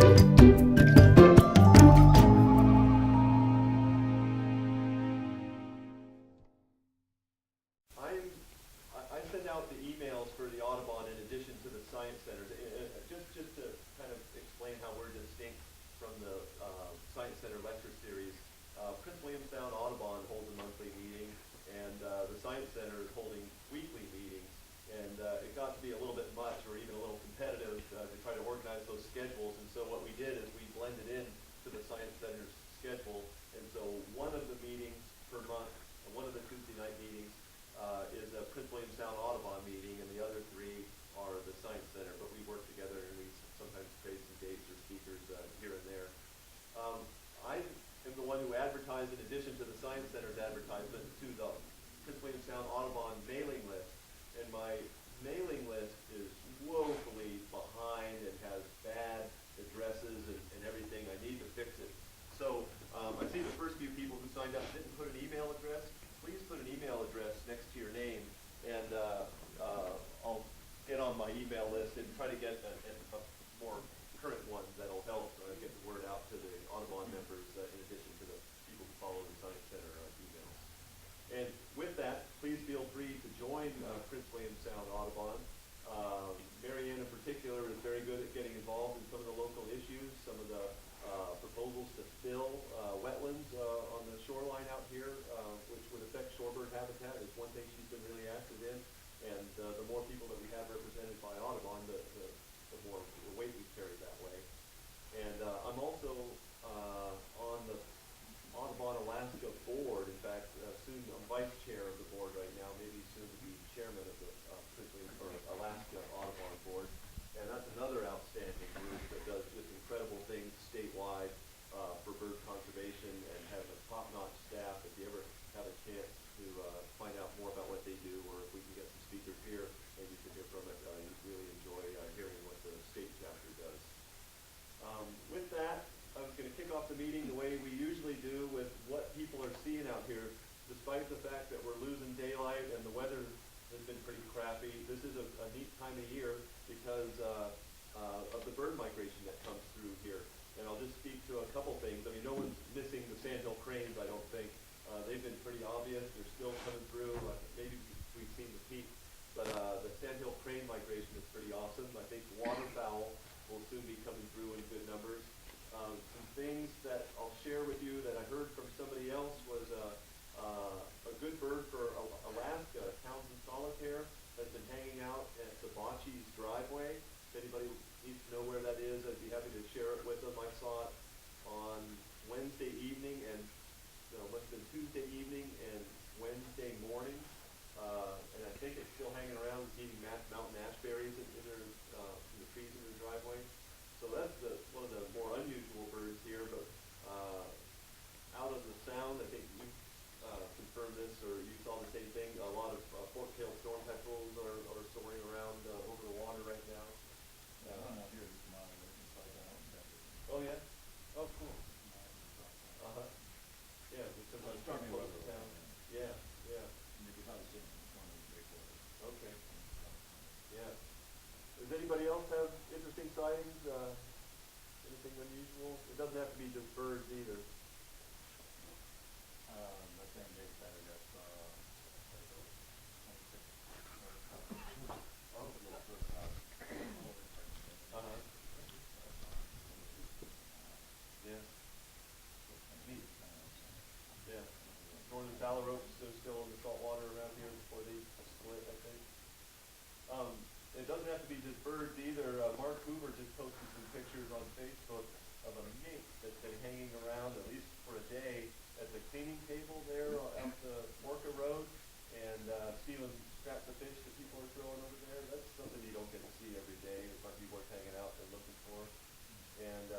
I send out the emails for the Audubon in addition to the science centers. Just to kind of explain how we're distinct from the Science Center lecture series, Prince Williamstown Audubon holds a monthly meeting, and the Science Center is holding weekly meetings. And it got to be a little bit much, or even a little competitive, to try to organize those schedules. And so what we did is we blended in to the Science Center's schedule. And so one of the meetings per month, one of the Tuesday night meetings, is a Prince Williamstown Audubon meeting, and the other three are the Science Center. But we work together, and we sometimes trade some dates or speakers here and there. I am the one who advertised, in addition to the Science Center's advertisement, to the Prince Williamstown Audubon mailing list. And my mailing list is woefully behind and has bad addresses and everything. I need to fix it. So I see the first few people who signed up didn't put an email address. Please put an email address next to your name, and I'll get on my email list and try to get a more current one that'll help get the word out to the Audubon members in addition to the people who follow the Science Center emails. And with that, please feel free to join Prince Williamstown Audubon. Marianne in particular is very good at getting involved in some of the local issues, some of the proposals to fill wetlands on the shoreline out here, which would affect shorebird habitat, is one thing she's been really active in. And the more people that we have represented by Audubon, the more weight we carry that way. And I'm also on the Audubon Alaska board. In fact, soon I'm vice chair of the board right now, maybe soon to be chairman of the Alaska Audubon board. And that's another outstanding group that does just incredible things statewide for bird conservation, and has a top-notch staff. If you ever have a chance to find out more about what they do, or if we can get some speakers here, maybe you can hear from it, you'd really enjoy hearing what the state chapter does. With that, I was going to kick off the meeting the way we usually do, with what people are seeing out here. Despite the fact that we're losing daylight and the weather has been pretty crappy, this is a neat time of year because of the bird migration that comes through here. And I'll just speak to a couple things. I mean, no one's missing the sandhill cranes, I don't think. They've been pretty obvious. They're still coming through. Maybe we've seen the peak, but the sandhill crane migration is pretty awesome. I think waterfowl will soon be coming through in good numbers. Some things that I'll share with you that I heard from somebody else was a good bird for Alaska, Townsend solitaire, has been hanging out at Sabachi's driveway. If anybody needs to know where that is, I'd be happy to share it with them. I saw it on Wednesday evening, and it must have been Tuesday evening and Wednesday morning. And I think it's still hanging around. It's eating mountain ash berries in the trees in their driveway. So that's one of the more unusual birds here. But out of the sound, I think you confirmed this, or you saw the same thing. A lot of fork-tailed storm petrels are soaring around over the water right now. Oh yeah? Oh cool. Uh-huh. Yeah, we sometimes come close to town. Yeah, yeah. Okay. Yeah. Does anybody else have interesting sightings? Anything unusual? It doesn't have to be just birds either. Northern phalaropes are still in the salt water around here before they split, I think. It doesn't have to be just birds either. Mark Hoover just posted some pictures on Facebook of a mink that's been hanging around, at least for a day, at the cleaning table there out the Orca Road, and stealing scraps of fish that people are throwing over there. That's something you don't get to see every day. It might be worth hanging out and looking for. And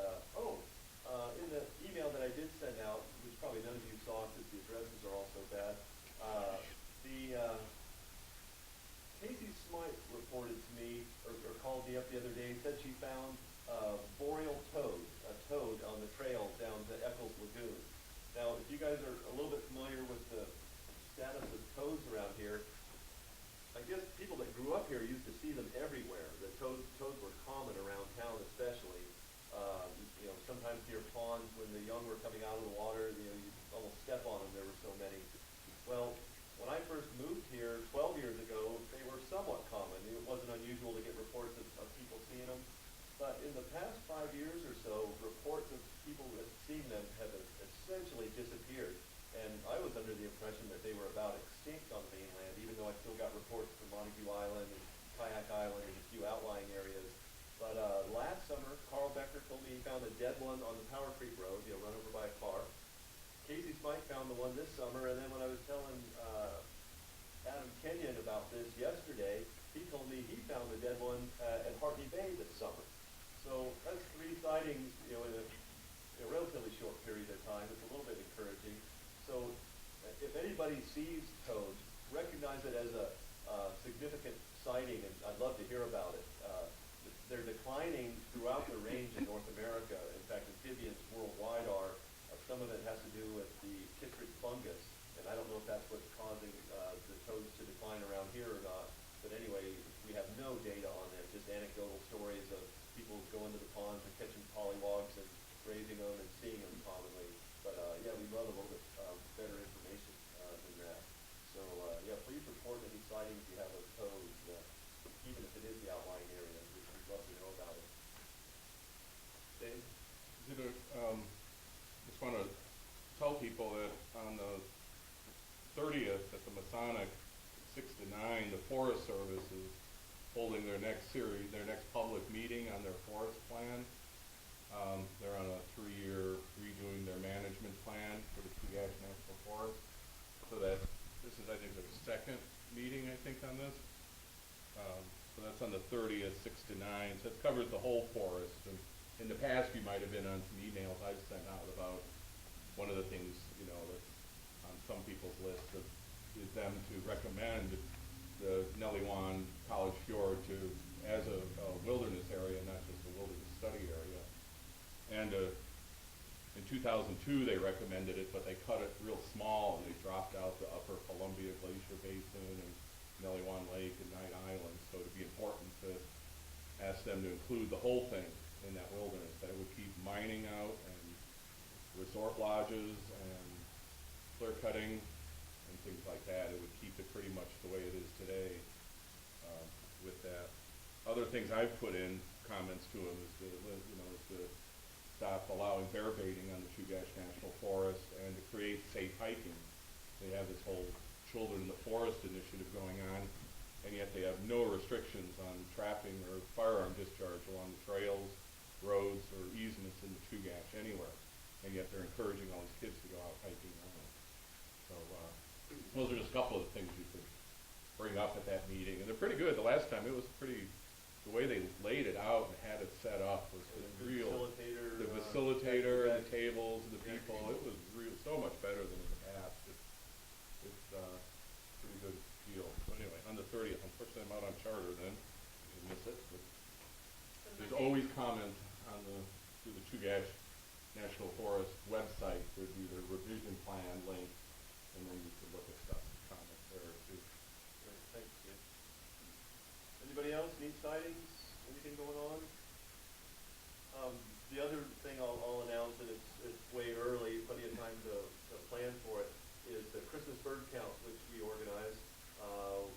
in the email that I did send out, which probably none of you saw because the addresses are all so bad, Casey Smythe reported to me, or called me up the other day, and said she found Boreal Toad, a toad on the trail down to Eccles Lagoon. Now, if you guys are a little bit familiar with the status of toads around here, I guess people that grew up here used to see them everywhere. The toads were common around town, especially. You young were coming out of the water, you almost step on them, there were so many. Well, when I first moved here 12 years ago, they were somewhat common. It wasn't unusual to get reports of people seeing them. But in the past 5 years or so, reports of people that have seen them have essentially disappeared. And I was under the impression that they were about extinct on the mainland, even though I still got reports from Montague Island and Kayak Island and a few outlying areas. But last summer, Carl Becker told me he found a dead one on the Power Creek Road, run over by a car. Casey Spike found the one this summer, and then when I was telling Adam Kenyon about this yesterday, he told me he found a dead one at Hartney Bay this summer. So that's 3 sightings, in a relatively short period of time. It's a little bit encouraging. So if anybody sees toads, recognize it as a significant sighting, and I'd love to hear about it. They're declining throughout the range in North America. In fact, amphibians worldwide are. Some of it has to do with the chytric fungus, and I don't know if that's what's causing the toads to decline around here or not. But anyway, we have no data on it, just anecdotal stories of people going to the ponds and catching pollywogs and raising them and seeing them commonly. But yeah, we'd love a little bit better information than that. So yeah, please report any sightings you have of toads, even if it is the outlying area. We'd love to know about it. Dave? Just want to tell people that on the 30th at the Masonic 6 to 9, the Forest Service is holding their next public meeting on their forest plan. They're on a 3-year redoing their management plan for the Chugach National Forest. So that this is, I think, their second meeting, on this. So that's on the 30th, 6 to 9. So it covers the whole forest. And in the past, you might have been on some emails I've sent out about one of the things, that's on some people's list is them to recommend the Neliwan College Fjord as a wilderness area, not just a wilderness study area. And in 2002, they recommended it, but they cut it real small, and they dropped out the upper Columbia Glacier Basin and Neliwan Lake and Knight Island. So it'd be important to ask them to include the whole thing in that wilderness. That would keep mining out and resort lodges and clear cutting and things like that. It would keep it pretty much the way it is today with that. Other things I've put in comments to them is to stop allowing bear baiting on the Chugach National Forest and to create safe hiking. They have this whole Children in the Forest initiative going on, and yet they have no restrictions on trapping or firearm discharge along the trails, roads, or easements in the Chugach anywhere. And yet they're encouraging all these kids to go out hiking around. So those are just a couple of the things you could bring up at that meeting. And they're pretty good. The last time it was the way they laid it out and had it set up was just real. The facilitator and the tables and the people, it was real, so much better than in the past. It's pretty good deal. So anyway, on the 30th, unfortunately I'm out on charter then. You miss it. But there's always comment on through the Chugach National Forest website. There'd be the revision plan link, and then you could look at stuff and comment there too. Great, thanks, Jim. Anybody else need sightings? Anything going on? The other thing I'll announce, and it's way early, plenty of time to plan for it, is the Christmas bird count, which we organized.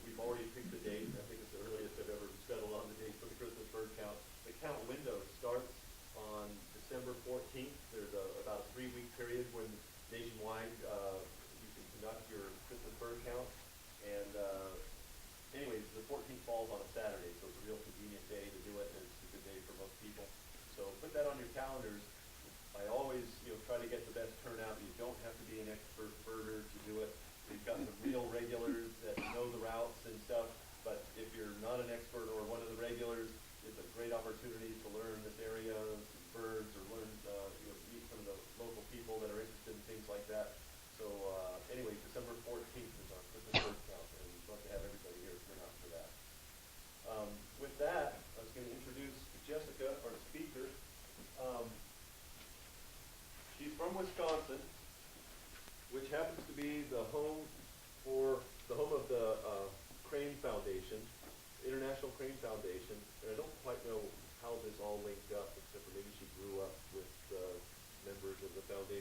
We've already picked the date. I think it's the earliest I've ever settled on the date for the Christmas bird count. The count window starts on December 14th. There's about a 3-week period when nationwide you can conduct your Christmas bird count. And anyways, the 14th falls on a Saturday, so it's a real convenient day to do it, and it's a good day for most people. So put that on your calendars. I always try to get the best turnout. You don't have to be an expert birder to do it. We've got some real regulars that know the routes and stuff, but if you're not an expert or one of the regulars, it's a great opportunity to learn this area, birds, or learn, meet some of the local people that are interested in things like that. So anyway, December 14th is our Christmas bird count, and we'd love to have everybody here turn out for that. With that, I was going to introduce Jessica, our speaker. She's from Wisconsin, which happens to be the home of the Crane Foundation, International Crane Foundation. And I don't quite know how this all linked up, except for maybe she grew up with members of the foundation.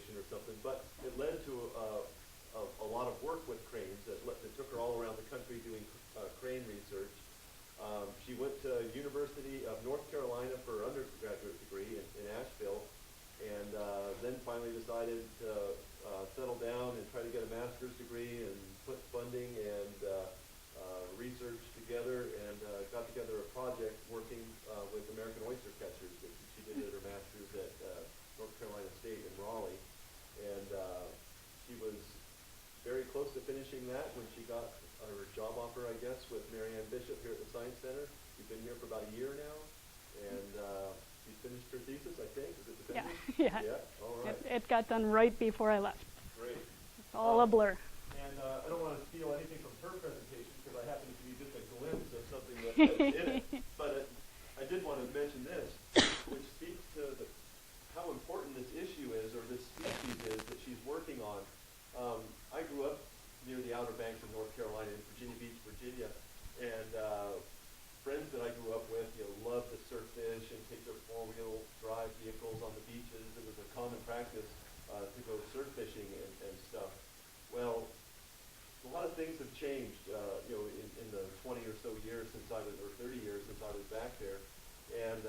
decided to settle down and try to get a master's degree and put funding and research together, and got together a project working with American Oystercatchers that she did her master's at North Carolina State in Raleigh. And she was very close to finishing that when she got her job offer, I guess, with Marianne Bishop here at the Science Center. She's been here for about a year now, and she's finished her thesis, I think. Is it defended? Yeah. Yeah, all right. It got done right before I left. Great. It's all a blur. And I don't want to steal anything from her presentation because I happen to be just a glimpse of something that's in it. But I did want to mention this, which speaks to how important this issue is, or this species is that she's working on. I grew up near the Outer Banks of North Carolina in Virginia Beach, Virginia, and friends that I grew up with, loved to surf fish and take their four-wheel drive vehicles on the beaches. It was a common practice to go surf fishing and stuff. Well, a lot of things have changed, in the 20 or so years since I was, or 30 years since I was back there, and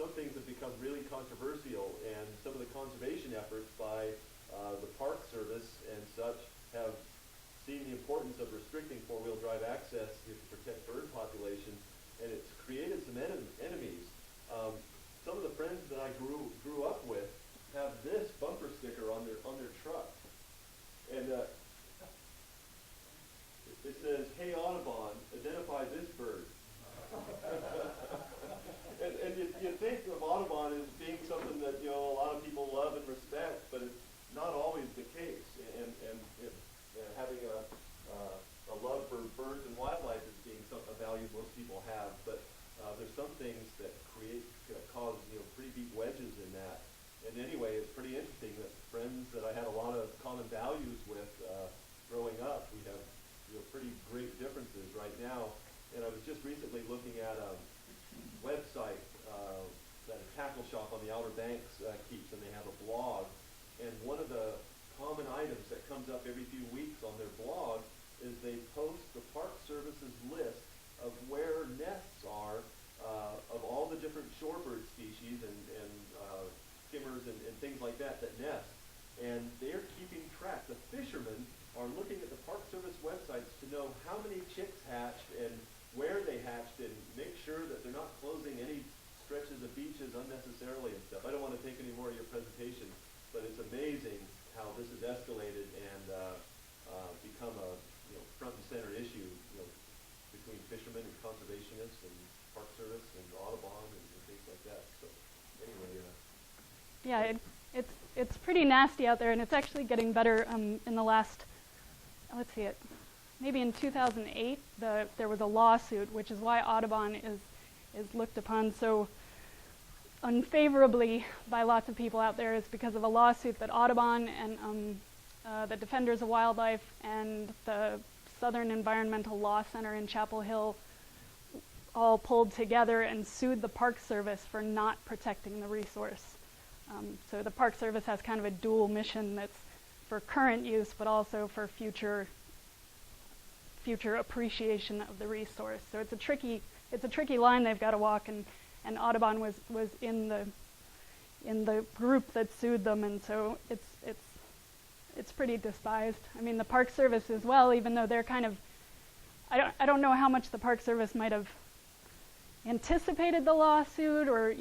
some things have become really controversial, and some of the conservation efforts by the Park Service and such have seen the importance of restricting four-wheel drive access to protect bird populations, and it's created some enemies. Some of the friends that I grew up with have this bumper sticker on their truck, and it says, "Hey Audubon, identify this bird." and you think of Audubon as being something that a lot of people love and respect, but it's not always the case. And having a love for birds and wildlife as being a value most people have, but there's some things that cause pretty deep wedges in that. And anyway, it's pretty interesting that friends that I had a lot of common values with growing up, we have pretty great differences right now. And I was just recently looking at a website that a tackle shop on the Outer Banks keeps, and they have a blog. And one of the common items that comes up every few weeks on their blog is they post the Park Service's list of where nests are of all the different shorebird species and skimmers and things like that nest. And they're keeping track. The fishermen are looking at the Park Service websites to know how many chicks hatched and where they hatched, and make sure that they're not closing any stretches of beaches unnecessarily and stuff. I don't want to take any more of your presentation, but it's amazing how this has escalated and become a front and center issue between fishermen and conservationists and Park Service and Audubon and things like that. So anyway, Yeah, it's pretty nasty out there, and it's actually getting better. In the last, let's see it, maybe in 2008, there was a lawsuit, which is why Audubon is looked upon so unfavorably by lots of people out there, is because of a lawsuit that Audubon and the Defenders of Wildlife and the Southern Environmental Law Center in Chapel Hill all pulled together and sued the Park Service for not protecting the resource. So the Park Service has kind of a dual mission that's for current use, but also for future appreciation of the resource. So it's a tricky line they've got to walk, and Audubon was in the group that sued them, and so it's pretty despised. I mean, the Park Service as well, even though they're kind of, I don't know how much the Park Service might have anticipated the lawsuit, or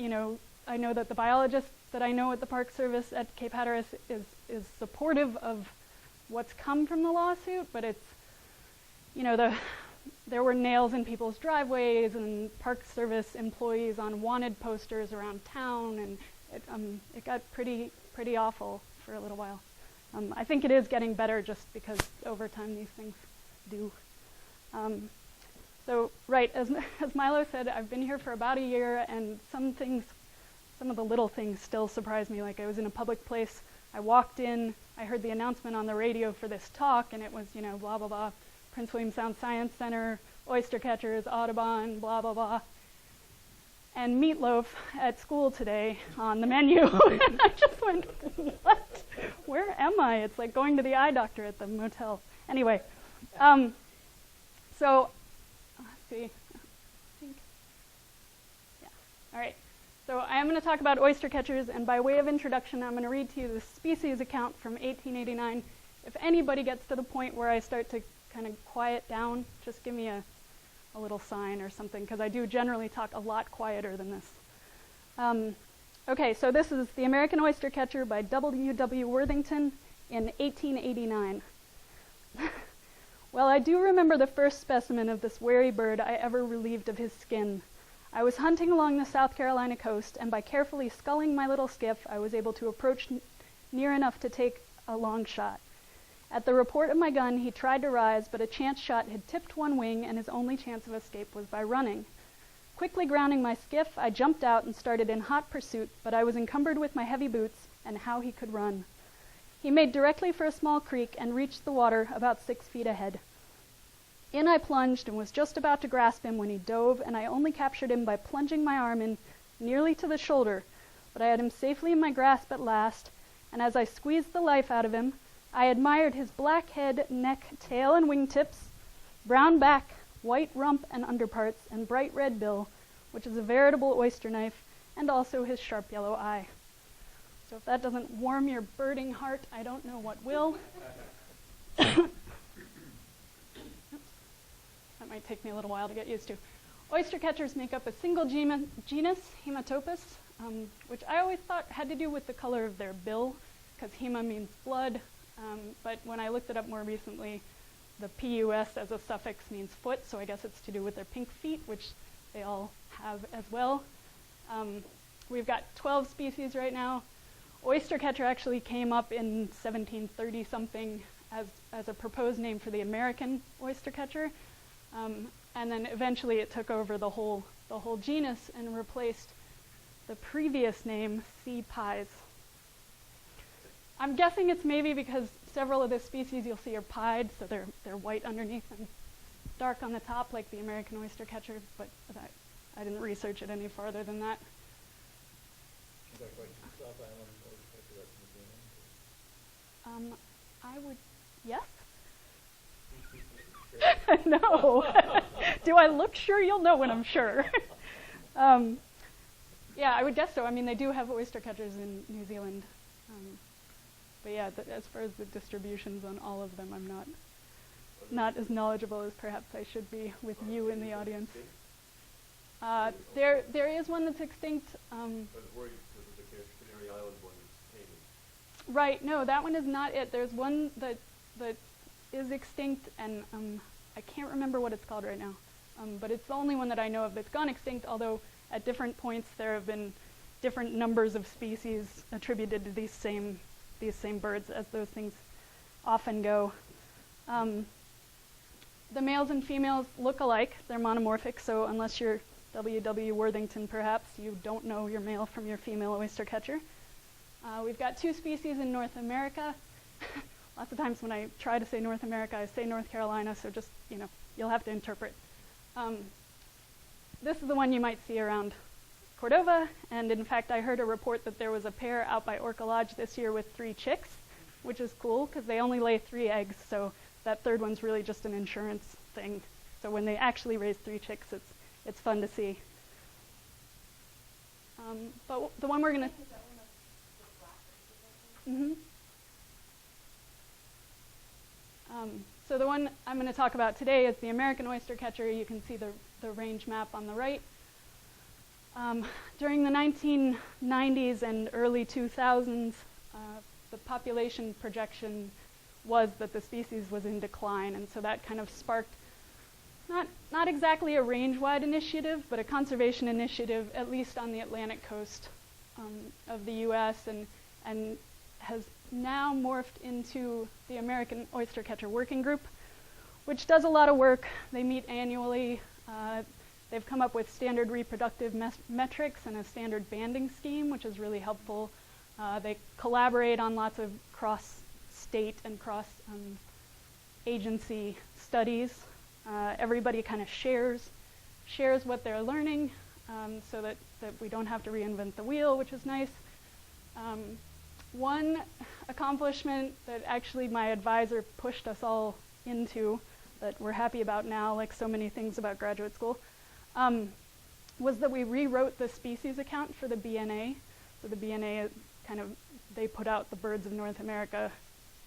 I know that the biologist that I know at the Park Service at Cape Hatteras is supportive of what's come from the lawsuit, but it's, there were nails in people's driveways and Park Service employees on wanted posters around town, and it got pretty awful for a little while. I think it is getting better just because over time these things do. So, right, as Milo said, I've been here for about a year, and some of the little things still surprise me. Like, I was in a public place, I walked in, I heard the announcement on the radio for this talk, and it was, blah, blah, blah, Prince William Sound Science Center, Oystercatchers, Audubon, blah, blah, blah. And meatloaf at school today on the menu. And I just went, what? Where am I? It's like going to the eye doctor at the motel. Anyway, so, let's see. I think, yeah, all right. So I am going to talk about oystercatchers, and by way of introduction, I'm going to read to you the species account from 1889. If anybody gets to the point where I start to kind of quiet down, just give me a little sign or something, because I do generally talk a lot quieter than this. Okay, so this is the American Oystercatcher by W.W. Worthington in 1889. Well, I do remember the first specimen of this wary bird I ever relieved of his skin. I was hunting along the South Carolina coast, and by carefully sculling my little skiff, I was able to approach near enough to take a long shot. At the report of my gun, he tried to rise, but a chance shot had tipped one wing, and his only chance of escape was by running. Quickly grounding my skiff, I jumped out and started in hot pursuit, but I was encumbered with my heavy boots, and how he could run. He made directly for a small creek and reached the water about 6 feet ahead. In I plunged and was just about to grasp him when he dove, and I only captured him by plunging my arm in nearly to the shoulder, but I had him safely in my grasp at last, and as I squeezed the life out of him, I admired his black head, neck, tail, and wingtips, brown back, white rump and underparts, and bright red bill, which is a veritable oyster knife, and also his sharp yellow eye. So if that doesn't warm your birding heart, I don't know what will. That might take me a little while to get used to. Oystercatchers make up a single genus, Haematopus, which I always thought had to do with the color of their bill, because hema means blood, but when I looked it up more recently, the PUS as a suffix means foot, so I guess it's to do with their pink feet, which they all have as well. We've got 12 species right now. Oystercatcher actually came up in 1730-something as a proposed name for the American Oystercatcher, and then eventually it took over the whole genus and replaced the previous name, C. pies. I'm guessing it's maybe because several of the species you'll see are pied, so they're white underneath and dark on the top, like the American Oystercatcher, but I didn't research it any farther than that. Is that like the South Island Oystercatcher that's in New Zealand? I would, yes? No. Do I look sure? You'll know when I'm sure. Yeah, I would guess so. I mean, they do have oystercatchers in New Zealand. But yeah, as far as the distributions on all of them, I'm not as knowledgeable as perhaps I should be with you in the audience. There is one that's extinct. I was worried because of the Canary Island one is hanging. Right, no, that one is not it. There's one that is extinct, and I can't remember what it's called right now. But it's the only one that I know of that's gone extinct, although at different points there have been different numbers of species attributed to these same birds, as those things often go. The males and females look alike. They're monomorphic, so unless you're W.W. Worthington, perhaps, you don't know your male from your female oystercatcher. We've got 2 species in North America. Lots of times when I try to say North America, I say North Carolina, so just, you'll have to interpret. This is the one you might see around Cordova, and in fact I heard a report that there was a pair out by Orca Lodge this year with 3 chicks, which is cool because they only lay 3 eggs, so that third one's really just an insurance thing. So when they actually raise 3 chicks, it's fun to see. But the one we're going to... So the one I'm going to talk about today is the American Oystercatcher. You can see the range map on the right. During the 1990s and early 2000s, the population projection was that the species was in decline, and so that kind of sparked not exactly a range-wide initiative, but a conservation initiative, at least on the Atlantic coast of the U.S., and has now morphed into the American Oystercatcher Working Group, which does a lot of work. They meet annually. They've come up with standard reproductive metrics and a standard banding scheme, which is really helpful. They collaborate on lots of cross-state and cross-agency studies. Everybody kind of shares what they're learning, so that we don't have to reinvent the wheel, which is nice. One accomplishment that actually my advisor pushed us all into, that we're happy about now, like so many things about graduate school. was that we rewrote the species account for the BNA. So the BNA is kind of, they put out the Birds of North America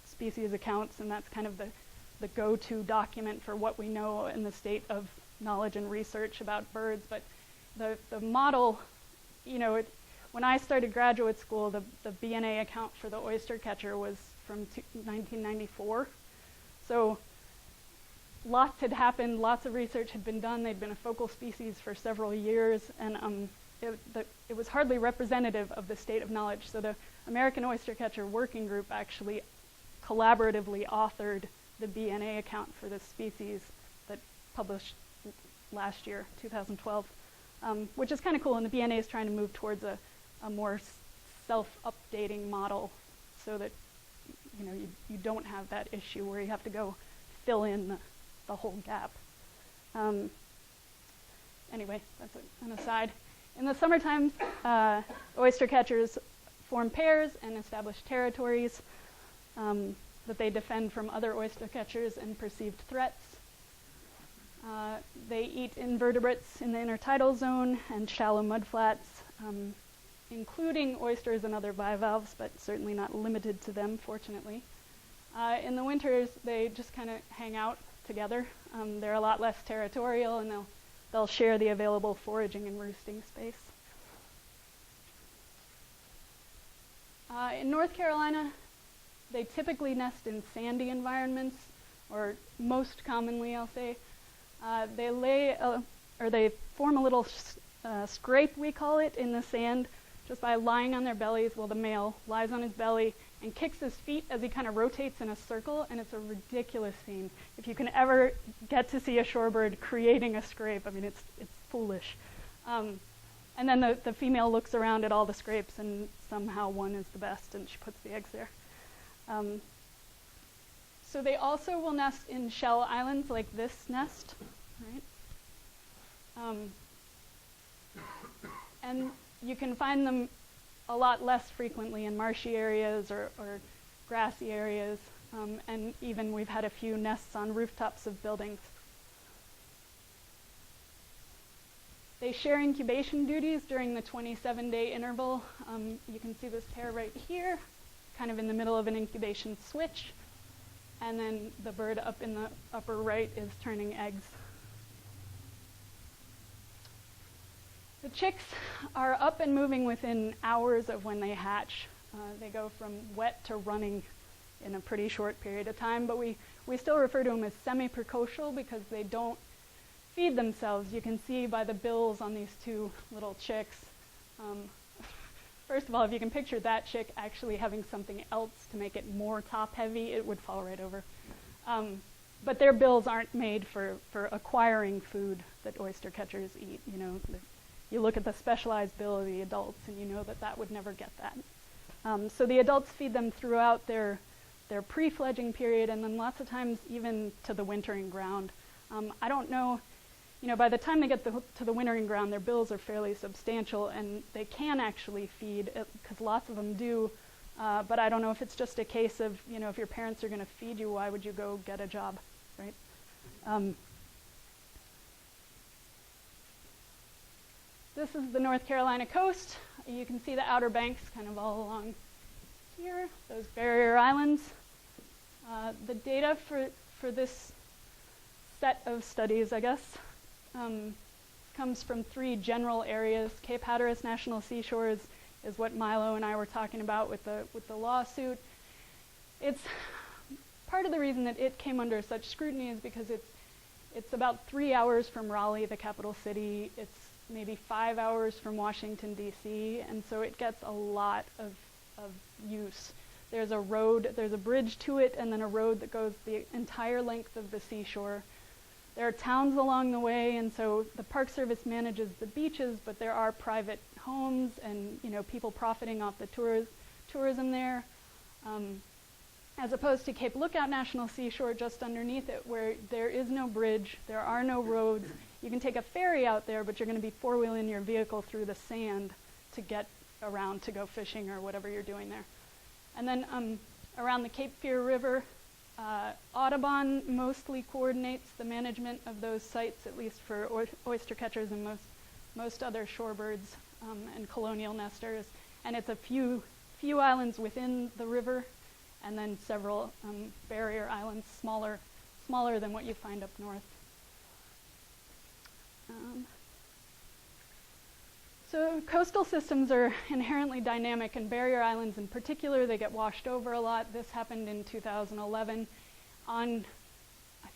species accounts, and that's kind of the go-to document for what we know in the state of knowledge and research about birds. But the model, you know, when I started graduate school, the BNA account for the oystercatcher was from 1994. So lots had happened, lots of research had been done. They'd been a focal species for several years, and it was hardly representative of the state of knowledge. So the American Oystercatcher Working Group actually collaboratively authored the BNA account for this species that published last year, 2012, which is kind of cool. And the BNA is trying to move towards a more self-updating model so that you don't have that issue where you have to go fill in the whole gap. Anyway, that's an aside. In the summertime, oystercatchers form pairs and establish territories that they defend from other oystercatchers and perceived threats. They eat invertebrates in the intertidal zone and shallow mudflats, including oysters and other bivalves, but certainly not limited to them, fortunately. In the winters, they just kind of hang out together. They're a lot less territorial, and they'll share the available foraging and roosting space. In North Carolina, they typically nest in sandy environments, or most commonly, I'll say. They form a little scrape, we call it, in the sand, just by lying on their bellies while the male lies on his belly and kicks his feet as he kind of rotates in a circle, and it's a ridiculous scene. If you can ever get to see a shorebird creating a scrape, I mean, it's foolish. And then the female looks around at all the scrapes, and somehow one is the best, and she puts the eggs there. So they also will nest in shell islands like this nest, right? And you can find them a lot less frequently in marshy areas or grassy areas, and even we've had a few nests on rooftops of buildings. They share incubation duties during the 27-day interval. You can see this pair right here, kind of in the middle of an incubation switch, and then the bird up in the upper right is turning eggs. The chicks are up and moving within hours of when they hatch. They go from wet to running in a pretty short period of time, but we still refer to them as semi-precocial because they don't feed themselves. You can see by the bills on these two little chicks. First of all, if you can picture that chick actually having something else to make it more top-heavy, it would fall right over. But their bills aren't made for acquiring food that oystercatchers eat. You look at the specialized bill of the adults, and you know that would never get that. So the adults feed them throughout their pre-fledging period, and then lots of times even to the wintering ground. I don't know, by the time they get to the wintering ground, their bills are fairly substantial, and they can actually feed, because lots of them do. But I don't know if it's just a case of, if your parents are going to feed you, why would you go get a job, right? This is the North Carolina coast. You can see the Outer Banks kind of all along here, those barrier islands. The data for this set of studies, I guess, comes from 3 general areas. Cape Hatteras National Seashore is what Milo and I were talking about with the lawsuit. It's part of the reason that it came under such scrutiny is because it's about 3 hours from Raleigh, the capital city. It's maybe 5 hours from Washington, D.C., and so it gets a lot of use. There's a bridge to it, and then a road that goes the entire length of the seashore. There are towns along the way, and so the Park Service manages the beaches, but there are private homes and people profiting off the tourism there. As opposed to Cape Lookout National Seashore, just underneath it, where there is no bridge, there are no roads. You can take a ferry out there, but you're going to be four-wheeling your vehicle through the sand to get around to go fishing or whatever you're doing there. And then around the Cape Fear River, Audubon mostly coordinates the management of those sites, at least for oystercatchers and most most other shorebirds and colonial nesters, and it's a few islands within the river, and then several barrier islands, smaller than what you find up north. So coastal systems are inherently dynamic, and barrier islands in particular, they get washed over a lot. This happened in 2011 on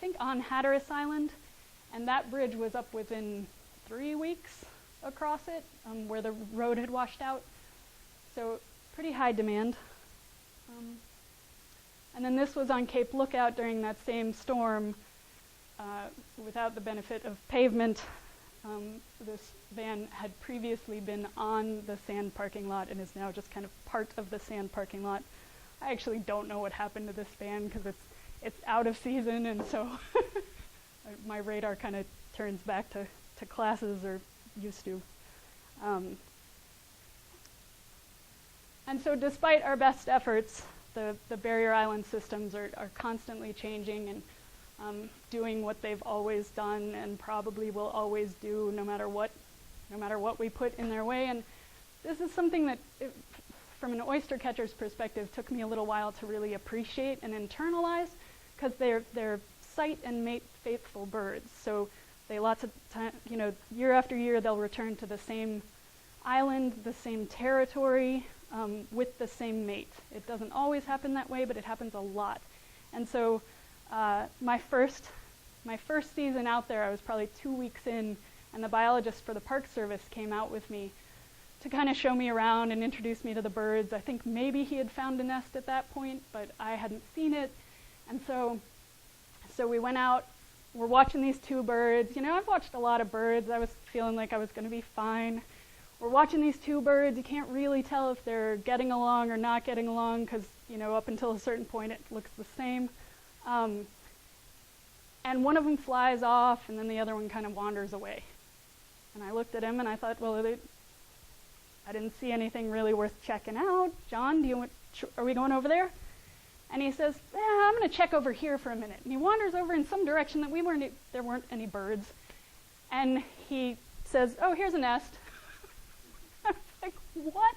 Hatteras Island, and that bridge was up within 3 weeks across it, where the road had washed out. So pretty high demand. And then this was on Cape Lookout during that same storm, without the benefit of pavement. This van had previously been on the sand parking lot and is now just kind of part of the sand parking lot. I actually don't know what happened to this van because it's out of season, and so my radar kind of turns back to classes, or used to. And so despite our best efforts, the barrier island systems are constantly changing and doing what they've always done and probably will always do no matter what we put in their way. And this is something that, from an oystercatcher's perspective, took me a little while to really appreciate and internalize, because they're site and mate faithful birds. So they lots of time, year after year, they'll return to the same island, the same territory, with the same mate. It doesn't always happen that way, but it happens a lot. And so my first season out there, I was probably 2 weeks in, and the biologist for the Park Service came out with me to kind of show me around and introduce me to the birds. I think maybe he had found a nest at that point, but I hadn't seen it. And so we went out. We're watching these 2 birds. I've watched a lot of birds. I was feeling like I was going to be fine. We're watching these 2 birds. You can't really tell if they're getting along or not getting along because, up until a certain point it looks the same. And one of them flies off, and then the other one kind of wanders away. And I looked at him and I thought, well, I didn't see anything really worth checking out. John, are we going over there? And he says, I'm going to check over here for a minute. And he wanders over in some direction that there weren't any birds. And he says, oh, here's a nest. I was like, what?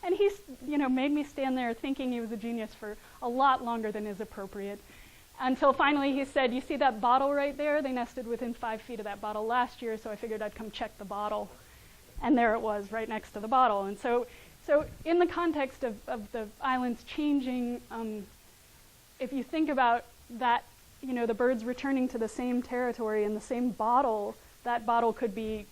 And he's, made me stand there thinking he was a genius for a lot longer than is appropriate. Until finally he said, you see that bottle right there? They nested within 5 feet of that bottle last year, so I figured I'd come check the bottle. And there it was, right next to the bottle. And so in the context of the islands changing, if you think about that, the birds returning to the same territory in the same bottle, that bottle could be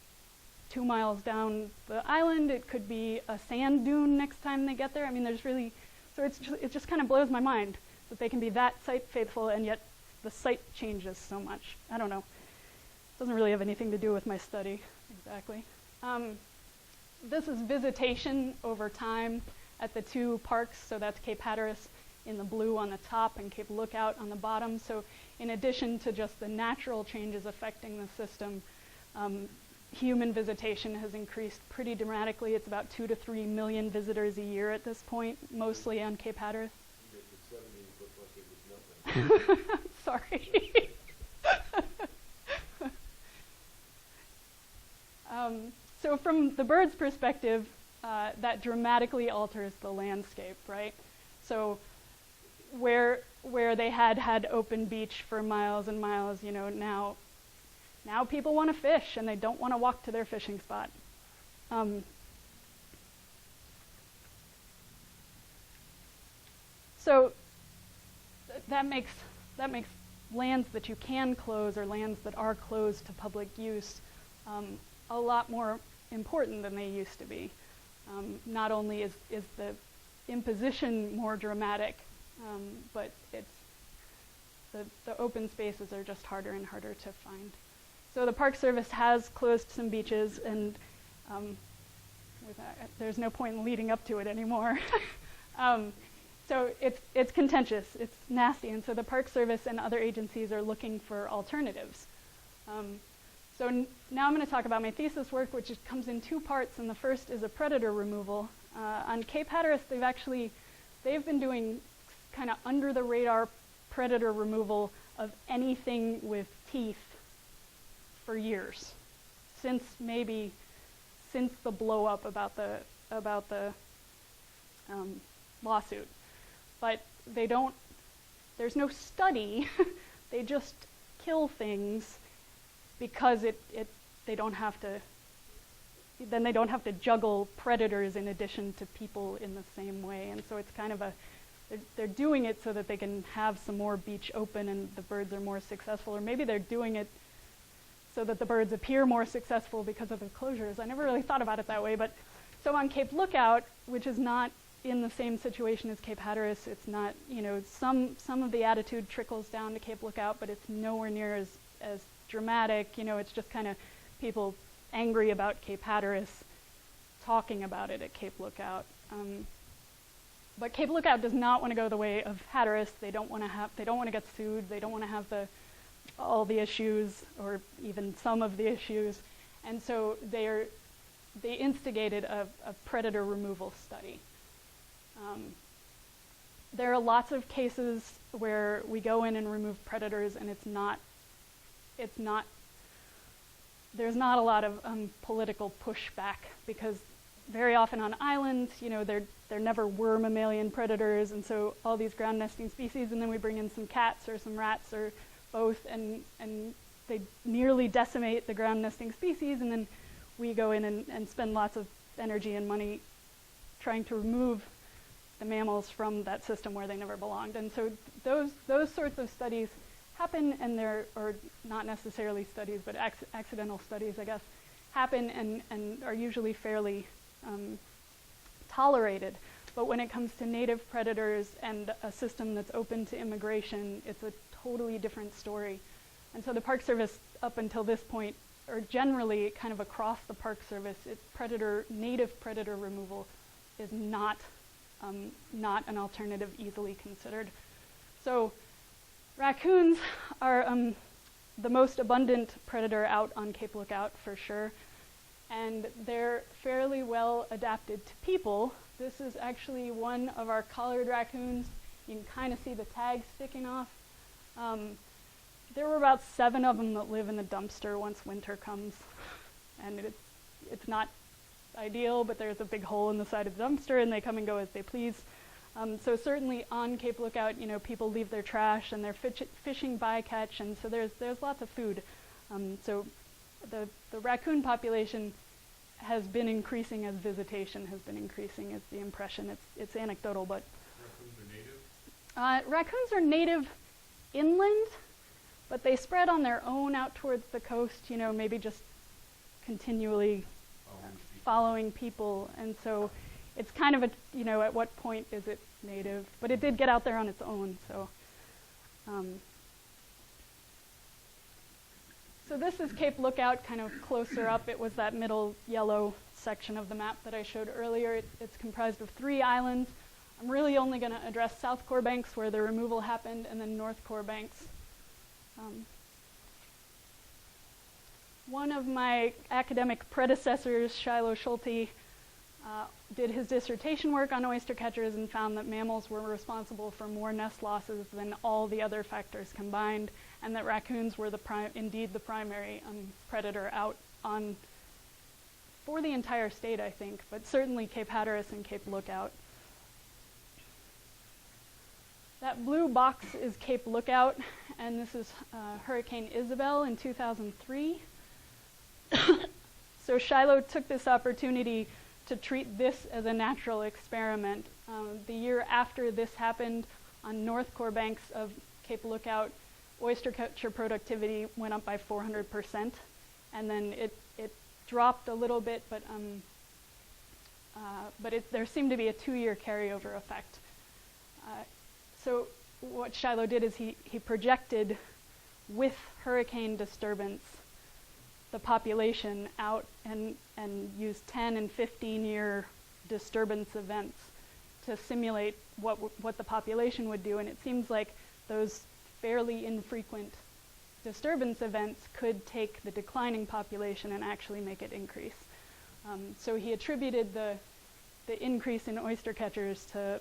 2 miles down the island. It could be a sand dune next time they get there. I mean, it just kind of blows my mind that they can be that site faithful, and yet the site changes so much. I don't know. It doesn't really have anything to do with my study, exactly. This is visitation over time at the 2 parks. So that's Cape Hatteras in the blue on the top and Cape Lookout on the bottom. So in addition to just the natural changes affecting the system, human visitation has increased pretty dramatically. It's about 2 to 3 million visitors a year at this point, mostly on Cape Hatteras. Sorry. So from the bird's perspective, that dramatically alters the landscape, right? So where they had open beach for miles and miles, now people want to fish and they don't want to walk to their fishing spot. So that makes lands that you can close, or lands that are closed to public use, a lot more important than they used to be. Not only is the imposition more dramatic, but the open spaces are just harder and harder to find. So the Park Service has closed some beaches, and there's no point in leading up to it anymore. So it's contentious, it's nasty, and so the Park Service and other agencies are looking for alternatives. Now I'm going to talk about my thesis work, which comes in 2 parts, and the first is a predator removal. On Cape Hatteras, they've been doing kind of under the radar predator removal of anything with teeth for years, since maybe since the blow up about the lawsuit. But there's no study. They just kill things because they don't have to juggle predators in addition to people in the same way. And so it's kind of they're doing it so that they can have some more beach open and the birds are more successful, or maybe they're doing it so that the birds appear more successful because of the closures. I never really thought about it that way, but so on Cape Lookout, which is not in the same situation as Cape Hatteras, it's not, some of the attitude trickles down to Cape Lookout, but it's nowhere near as dramatic. It's just kind of people angry about Cape Hatteras talking about it at Cape Lookout. But Cape Lookout does not want to go the way of Hatteras. They don't want to get sued. They don't want to have all the issues, or even some of the issues. And so they instigated a predator removal study. There are lots of cases where we go in and remove predators, and there's not a lot of political pushback, because very often on islands, there never were mammalian predators, and so all these ground nesting species, and then we bring in some cats or some rats or both, and they nearly decimate the ground nesting species, and then we go in and spend lots of energy and money trying to remove the mammals from that system where they never belonged. And so those sorts of studies happen, and or not necessarily studies, but accidental studies, I guess, happen and are usually fairly tolerated. But when it comes to native predators and a system that's open to immigration, it's a totally different story. And so the Park Service, up until this point, or generally kind of across the Park Service, native predator removal is not an alternative easily considered. So raccoons are the most abundant predator out on Cape Lookout for sure, and they're fairly well adapted to people. This is actually one of our collared raccoons. You can kind of see the tag sticking off. There were about 7 of them that live in the dumpster once winter comes, and it's not ideal, but there's a big hole in the side of the dumpster, and they come and go as they please. So certainly on Cape Lookout, people leave their trash, and they're fishing bycatch, and so there's lots of food. So the raccoon population has been increasing as visitation has been increasing, is the impression. It's anecdotal, but raccoons are native inland, but they spread on their own out towards the coast, maybe just continually following people. And so it's kind of at what point is it native? But it did get out there on its own. So this is Cape Lookout, kind of closer up. It was that middle yellow section of the map that I showed earlier. It's comprised of 3 islands. I'm really only going to address South Core Banks, where the removal happened, and then North Core Banks. One of my academic predecessors, Shiloh Schulte, did his dissertation work on oystercatchers and found that mammals were responsible for more nest losses than all the other factors combined, and that raccoons were indeed the primary predator out on, for the entire state, I think, but certainly Cape Hatteras and Cape Lookout. That blue box is Cape Lookout, and this is Hurricane Isabel in 2003. So Shiloh took this opportunity to treat this as a natural experiment. The year after this happened, on North Core Banks of Cape Lookout, oystercatcher productivity went up by 400%, and then it dropped a little bit, but there seemed to be a 2-year carryover effect. So what Shiloh did is he projected, with hurricane disturbance, the population out and used 10 and 15-year disturbance events to simulate what the population would do. And it seems like those fairly infrequent disturbance events could take the declining population and actually make it increase. So he attributed the increase in oystercatchers to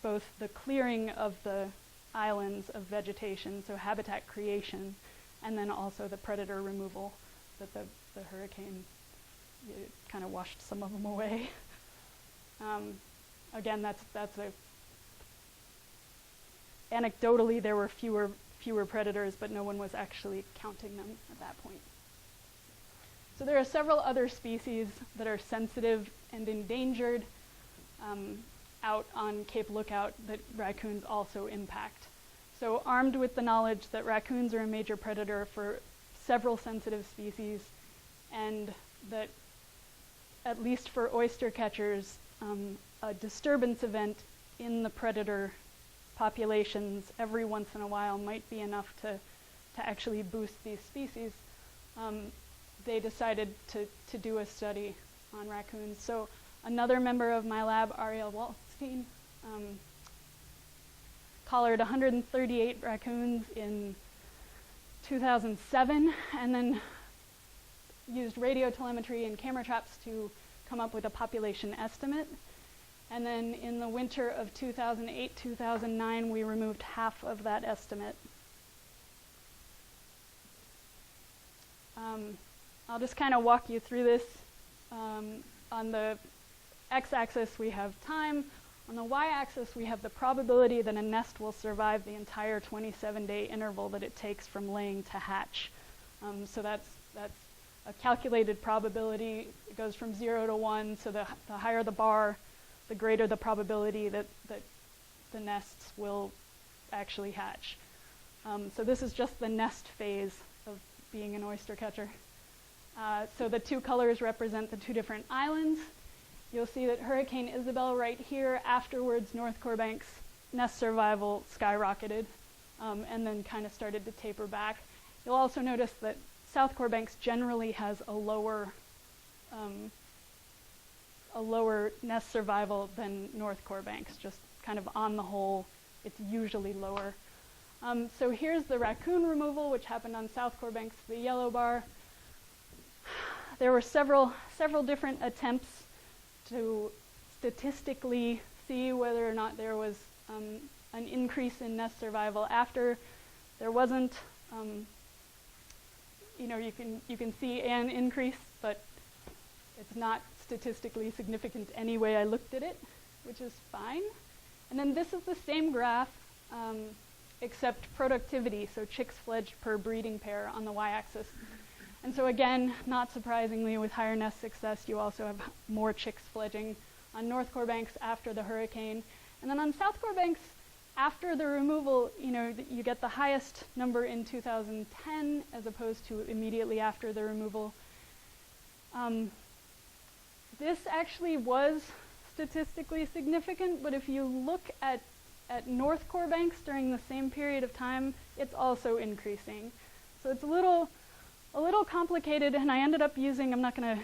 both the clearing of the islands of vegetation, so habitat creation, and then also the predator removal that the hurricane it kind of washed some of them away. Again, that's anecdotally there were fewer predators, but no one was actually counting them at that point. So there are several other species that are sensitive and endangered out on Cape Lookout that raccoons also impact. So armed with the knowledge that raccoons are a major predator for several sensitive species, and that at least for oystercatchers, a disturbance event in the predator populations every once in a while might be enough to actually boost these species, they decided to do a study on raccoons. So another member of my lab, Ariel Waldstein, collared 138 raccoons in 2007, and then used radio telemetry and camera traps to come up with a population estimate. And then in the winter of 2008-2009, we removed half of that estimate. I'll just kind of walk you through this. On the x-axis, we have time. On the y-axis, we have the probability that a nest will survive the entire 27-day interval that it takes from laying to hatch. So that's a calculated probability. It goes from 0 to 1, so the higher the bar, the greater the probability that the nests will actually hatch. So this is just the nest phase of being an oystercatcher. So the two colors represent the two different islands. You'll see that Hurricane Isabel right here, afterwards North Corbanks nest survival skyrocketed and then kind of started to taper back. You'll also notice that South Corbanks generally has a lower nest survival than North Corbanks, just kind of on the whole, it's usually lower. So here's the raccoon removal, which happened on South Corbanks, the yellow bar. There were several different attempts to statistically see whether or not there was an increase in nest survival after. There wasn't. You can see an increase, but it's not statistically significant any way I looked at it, which is fine. And then this is the same graph, except productivity, so chicks fledged per breeding pair on the y-axis. And so again, not surprisingly, with higher nest success, you also have more chicks fledging on North Corbanks after the hurricane. And then on South Corbanks, after the removal, you get the highest number in 2010 as opposed to immediately after the removal. This actually was statistically significant, but if you look at North Corbanks during the same period of time, it's also increasing. So it's a little complicated, and I ended up using, I'm not going to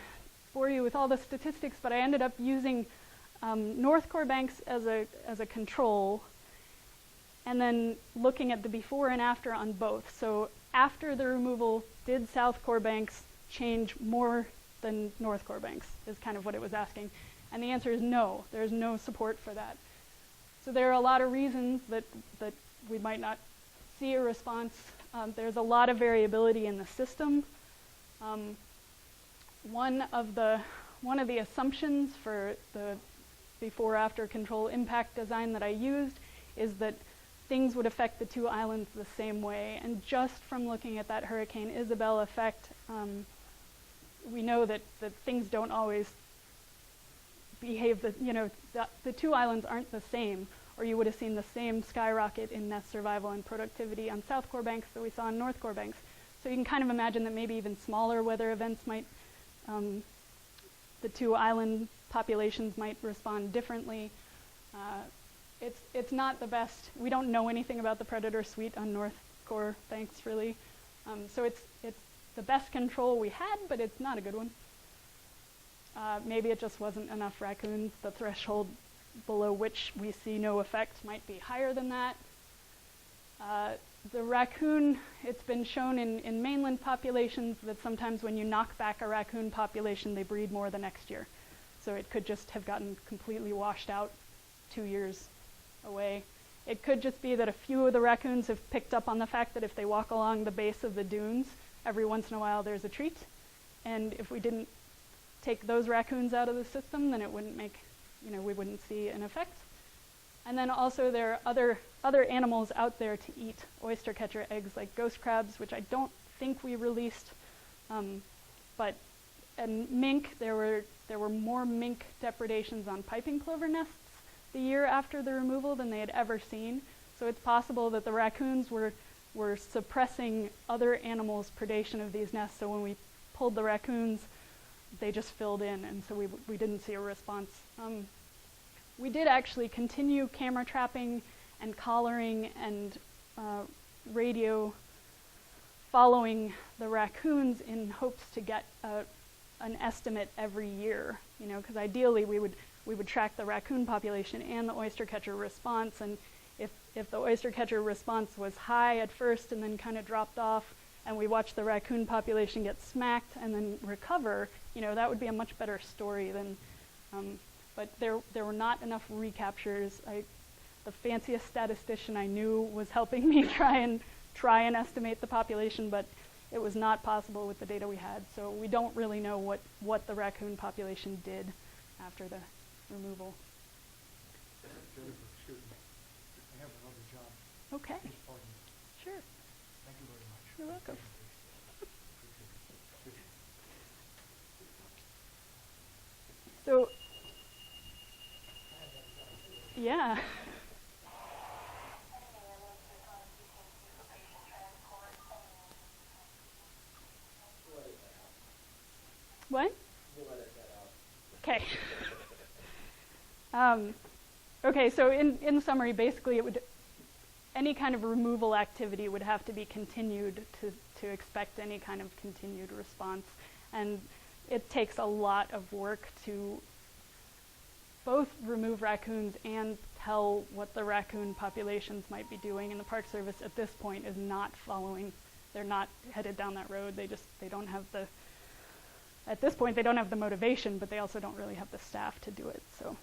bore you with all the statistics, but I ended up using North Corbanks as a control, and then looking at the before and after on both. So after the removal, did South Corbanks change more than North Corbanks, is kind of what it was asking. And the answer is no. There's no support for that. So there are a lot of reasons that we might not see a response. There's a lot of variability in the system. One of the assumptions for the before-after control impact design that I used is that things would affect the two islands the same way. And just from looking at that Hurricane Isabel effect, we know that things don't always behave, the two islands aren't the same, or you would have seen the same skyrocket in nest survival and productivity on South Corbanks that we saw on North Corbanks. So you can kind of imagine that maybe even smaller weather events might, the two island populations might respond differently. It's not the best. We don't know anything about the predator suite on North Corbanks really. So it's the best control we had, but it's not a good one. Maybe it just wasn't enough raccoons. The threshold below which we see no effect might be higher than that. The raccoon, it's been shown in mainland populations that sometimes when you knock back a raccoon population, they breed more the next year. So it could just have gotten completely washed out 2 years away. It could just be that a few of the raccoons have picked up on the fact that if they walk along the base of the dunes, every once in a while there's a treat. And if we didn't take those raccoons out of the system, then it wouldn't make, we wouldn't see an effect. And then also there are other animals out there to eat oystercatcher eggs, like ghost crabs, which I don't think we released. And mink, there were more mink depredations on piping plover nests the year after the removal than they had ever seen. So it's possible that the raccoons were suppressing other animals' predation of these nests. So when we pulled the raccoons, they just filled in, and so we didn't see a response. We did actually continue camera trapping and collaring and radio following the raccoons in hopes to get an estimate every year, because ideally we would track the raccoon population and the oystercatcher response, and if the oystercatcher response was high at first and then kind of dropped off, and we watched the raccoon population get smacked and then recover, that would be a much better story than, but there were not enough recaptures. The fanciest statistician I knew was helping me try and estimate the population, but it was not possible with the data we had. So we don't really know what the raccoon population did after the removal. Jennifer, excuse me. I have another job. Okay, Please pardon me. sure, Thank you very much. you're welcome. So, yeah. What? Okay. Okay, so in summary, basically any kind of removal activity would have to be continued to expect any kind of continued response. And it takes a lot of work to both remove raccoons and tell what the raccoon populations might be doing. And the Park Service at this point is not following, they're not headed down that road. They don't have the, at this point they don't have the motivation, but they also don't really have the staff to do it. So,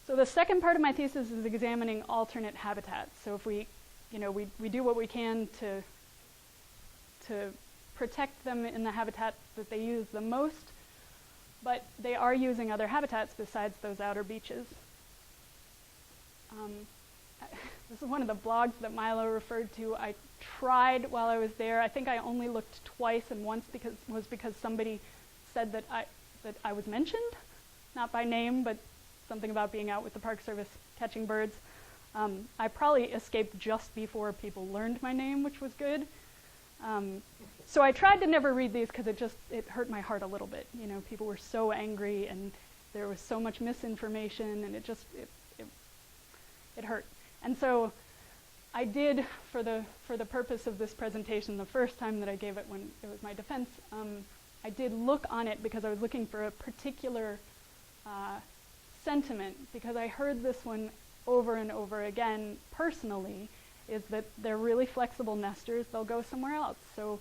so the second part of my thesis is examining alternate habitats. So if we do what we can to protect them in the habitat that they use the most, but they are using other habitats besides those outer beaches. This is one of the blogs that Milo referred to. I tried while I was there. I think I only looked twice, and once because somebody said that I was mentioned, not by name, but something about being out with the Park Service catching birds. I probably escaped just before people learned my name, which was good. So I tried to never read these because it hurt my heart a little bit. People were so angry and there was so much misinformation, and it hurt. And so I did, for the purpose of this presentation, the first time that I gave it when it was my defense, I did look on it because I was looking for a particular sentiment, because I heard this one over and over again personally, is that they're really flexible nesters, they'll go somewhere else. So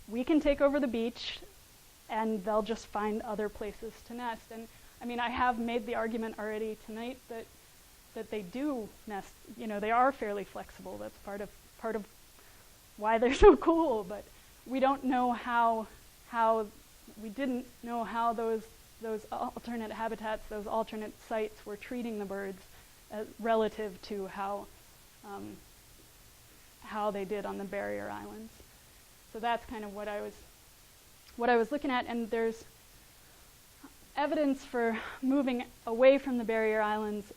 we can take over the beach and they'll just find other places to nest. And I mean, I have made the argument already tonight that they do nest, they are fairly flexible. That's part of why they're so cool, but we don't know how we didn't know how those alternate habitats, those alternate sites were treating the birds relative to how they did on the barrier islands. So that's kind of what I was looking at, and there's evidence for moving away from the barrier islands,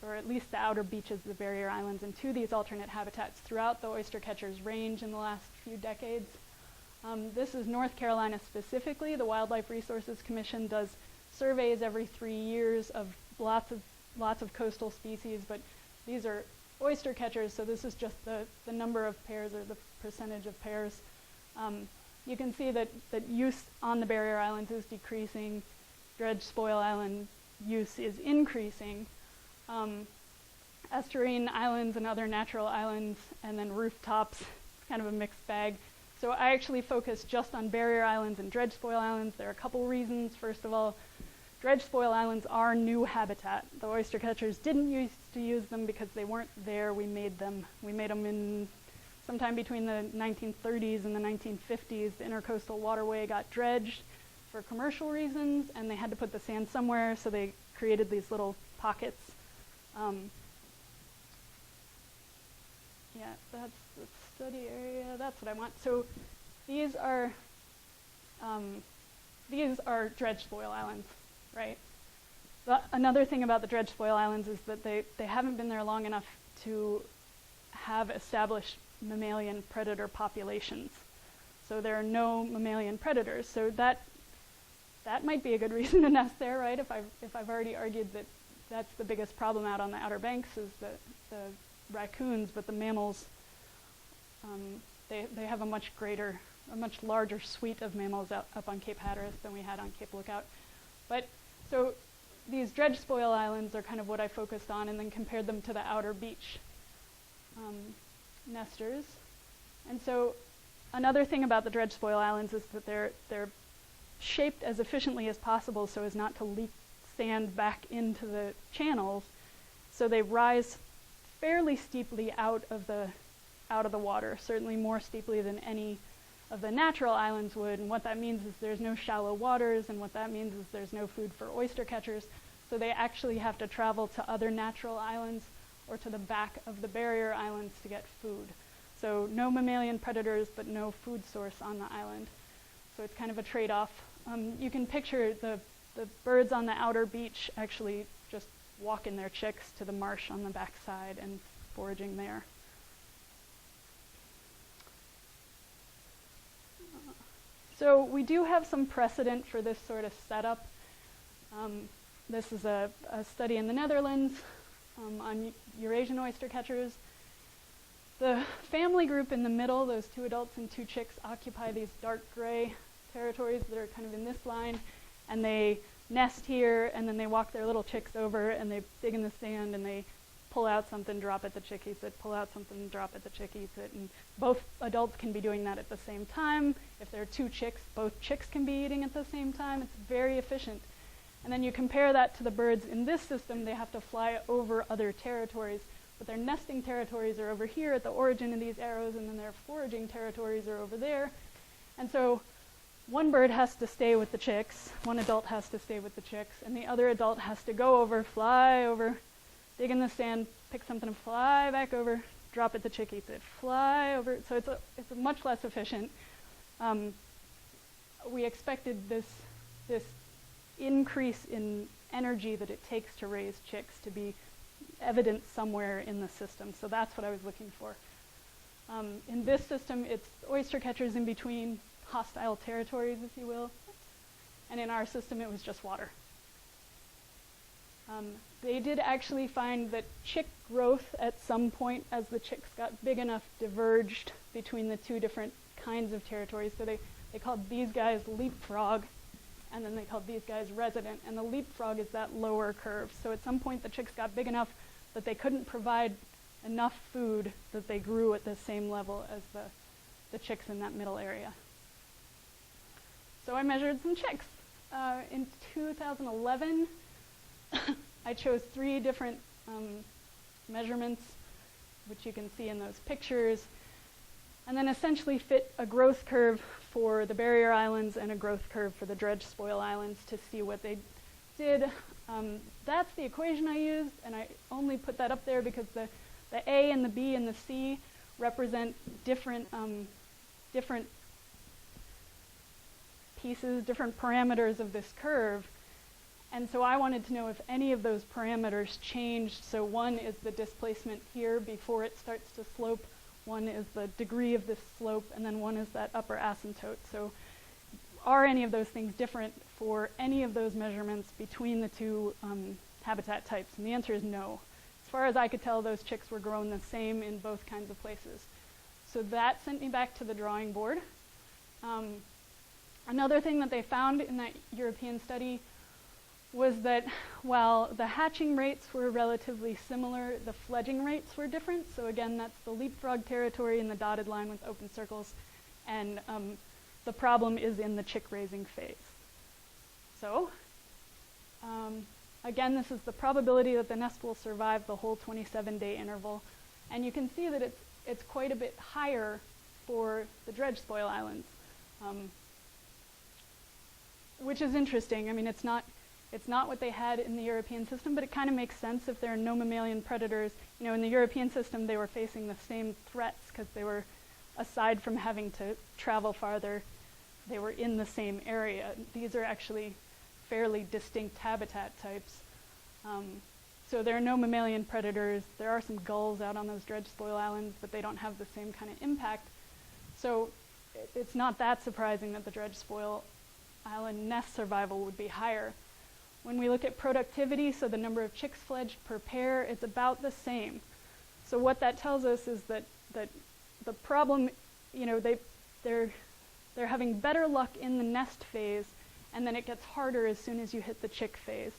or at least the outer beaches of the barrier islands, and to these alternate habitats throughout the oystercatchers range in the last few decades. This is North Carolina specifically. The Wildlife Resources Commission does surveys every 3 years of lots of coastal species, but these are oystercatchers, so this is just the number of pairs, or the percentage of pairs. You can see that use on the barrier islands is decreasing. Dredge spoil island use is increasing. Estuarine islands and other natural islands, and then rooftops, it's kind of a mixed bag. So I actually focused just on barrier islands and dredge spoil islands. There are a couple reasons. First of all, dredge spoil islands are new habitat. The oystercatchers didn't used to use them because they weren't there. We made them in sometime between the 1930s and the 1950s, the intercoastal waterway got dredged for commercial reasons, and they had to put the sand somewhere, so they created these little pockets. Yeah, that's the study area. That's what I want. So these are dredged spoil islands, right? Another thing about the dredged spoil islands is that they haven't been there long enough to have established mammalian predator populations. So there are no mammalian predators. So that might be a good reason to nest there, right? If I've already argued that that's the biggest problem out on the Outer Banks is the raccoons, but the mammals, they have a much larger suite of mammals up on Cape Hatteras than we had on Cape Lookout. But so these dredged spoil islands are kind of what I focused on, and then compared them to the outer beach nesters. And so another thing about the dredged spoil islands is that they're shaped as efficiently as possible so as not to leak sand back into the channels. So they rise fairly steeply out of the water, certainly more steeply than any of the natural islands would. And what that means is there's no shallow waters, and what that means is there's no food for oyster catchers. So they actually have to travel to other natural islands or to the back of the barrier islands to get food. So no mammalian predators, but no food source on the island. So it's kind of a trade-off. You can picture the birds on the outer beach actually just walking their chicks to the marsh on the backside and foraging there. So we do have some precedent for this sort of setup. This is a study in the Netherlands on Eurasian oystercatchers. The family group in the middle, those 2 adults and 2 chicks, occupy these dark gray territories that are kind of in this line, and they nest here, and then they walk their little chicks over, and they dig in the sand, and they pull out something, drop at the chick, eats it, pull out something, drop at the chick, eats it, and both adults can be doing that at the same time. If there are 2 chicks, both chicks can be eating at the same time. It's very efficient. And then you compare that to the birds in this system. They have to fly over other territories, but their nesting territories are over here at the origin of these arrows, and then their foraging territories are over there. And so one bird has to stay with the chicks, one adult has to stay with the chicks, and the other adult has to go over, fly over, dig in the sand, pick something and fly back over, drop it, the chick eats it, fly over. So it's a much less efficient. We expected this increase in energy that it takes to raise chicks to be evident somewhere in the system. So that's what I was looking for. In this system, it's oyster catchers in between hostile territories, if you will. And in our system, it was just water. They did actually find that chick growth at some point, as the chicks got big enough, diverged between the 2 different kinds of territories. So they called these guys leapfrog, and then they called these guys resident. And the leapfrog is that lower curve. So at some point, the chicks got big enough that they couldn't provide enough food that they grew at the same level as the chicks in that middle area. So I measured some chicks. In 2011, I chose 3 different measurements, which you can see in those pictures, and then essentially fit a growth curve for the barrier islands and a growth curve for the dredged spoil islands to see what they did. That's the equation I used, and I only put that up there because the A and the B and the C represent different pieces, different parameters of this curve. And so I wanted to know if any of those parameters changed. So one is the displacement here before it starts to slope, one is the degree of this slope, and then one is that upper asymptote. So are any of those things different for any of those measurements between the 2 habitat types? And the answer is no. As far as I could tell, those chicks were grown the same in both kinds of places. So that sent me back to the drawing board. Another thing that they found in that European study was that while the hatching rates were relatively similar, the fledging rates were different. So again, that's the leapfrog territory in the dotted line with open circles. And the problem is in the chick raising phase. So again, this is the probability that the nest will survive the whole 27-day interval. And you can see that it's it's quite a bit higher for the dredge spoil islands, which is interesting. I mean, it's not what they had in the European system, but it kind of makes sense if there are no mammalian predators. You know, in the European system, they were facing the same threats because they were, aside from having to travel farther, they were in the same area. These are actually fairly distinct habitat types. So there are no mammalian predators. There are some gulls out on those dredge spoil islands, but they don't have the same kind of impact. So it's not that surprising that the dredge spoil island nest survival would be higher. When we look at productivity, so the number of chicks fledged per pair, it's about the same. So what that tells us is that the problem, you know, they're having better luck in the nest phase, and then it gets harder as soon as you hit the chick phase,